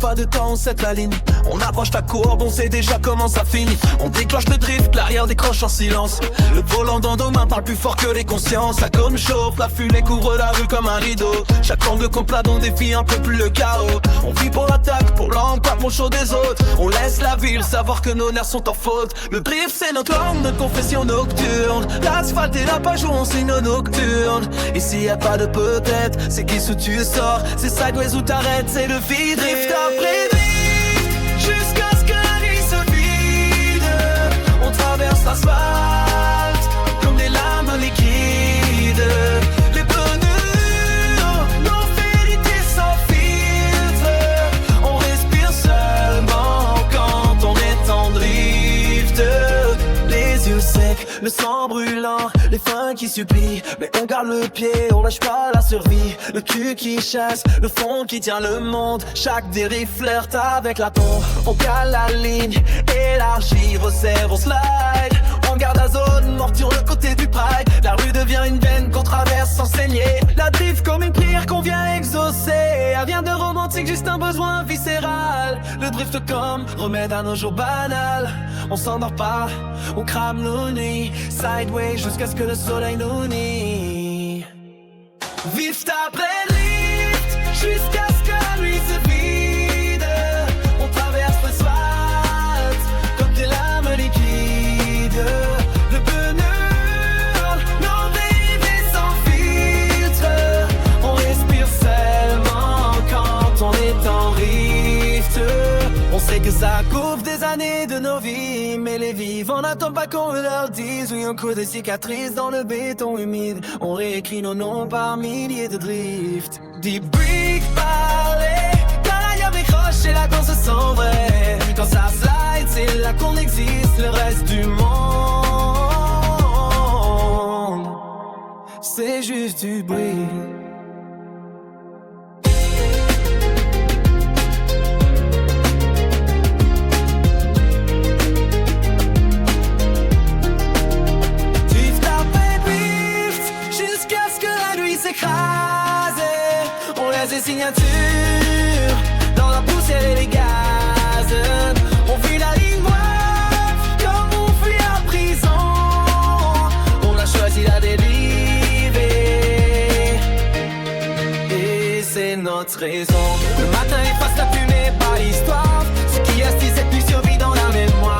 pas de temps, on set la ligne. On approche la courbe, on sait déjà comment ça finit. On déclenche le drift, l'arrière décroche en silence. Le volant dans nos mains parle plus fort que les consciences. La gomme chauffe, la fumée couvre la rue comme un rideau. Chaque angle qu'on plate, on défie un peu plus le chaos. On vit pour l'attaque, pour l'angle, pas pour le show des autres. On laisse la ville savoir que nos nerfs sont en faute. Le drift c'est notre langue, notre confession nocturne. L'asphalte est la page où on signe nos nocturnes. Ici y a pas de peut-être, c'est qui où tu sors. C'est sideways où t'arrêtes, c'est le vide. Drift après drift, jusqu'à ce que la nuit se vide. On traverse l'asphalte comme des lames liquides. Les pneus, nos vérités sans filtre. On respire seulement quand on est en drift. Les yeux secs, le sang brûlant, les fins qui supplient. Mais on garde le pied, on lâche pas la survie. Le cul qui chasse, le fond qui tient le monde. Chaque dérive flirte avec la tombe. On cale la ligne, élargie, resserre, on slide. On garde la zone, morte sur le côté du pride. La rue devient une veine qu'on traverse sans saigner. La drift comme une prière qu'on vient exaucer. Elle vient de romantique, juste un besoin viscéral. Le drift comme remède à nos jours banals. On s'endort pas, on crame nos nuits. Sideways jusqu'à ce que le soleil nous nie. Drift après lift, jusqu'à ce que la nuit se vide. On traverse l'asphalte comme des lames liquides. Le bonheur, nos dérivés sans filtre. On respire seulement quand on est en rift. On sait que ça couvre des années de nos vies, mais les vivants n'attendent pas qu'on leur dise. Oui, on court des cicatrices dans le béton humide. On réécrit nos noms par milliers de drifts. Deep break, parler, carrière décroche et la danse se sent vraie. Quand ça slide, c'est là qu'on existe, le reste du monde. C'est juste du bruit. On laisse des signatures dans la poussière et les gaz. On fuit la ligne noire comme on fuit la prison. On a choisi la dériver et c'est notre raison. Le matin efface la fumée par l'histoire. Ce qui reste cette nuit survit dans la mémoire.